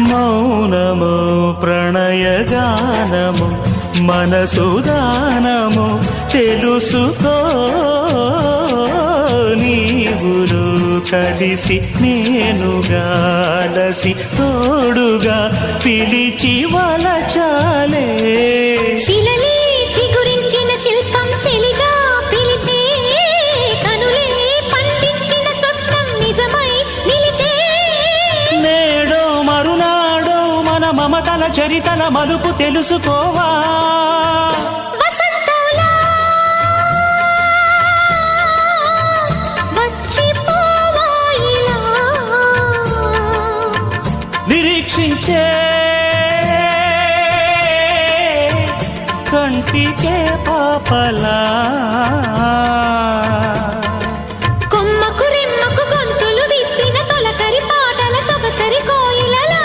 మౌనము ప్రణయగానము మనసుదానము తెలుసుకో నీవులు కలిసి నేనుగాలసి తోడుగా పిలిచి వలచాలే శిలలే చిగురించిన శిల్పం చెలిగా పిలిచే కనులే పండించిన స్వప్నం నిజమై నిలిచే నేడో మరునాడో మన మమతల చరితల మలుపు తెలుసుకోవా వసంతంలా వచ్చిపోవా ఇలా నిరీక్షించే కంటికే పాపలా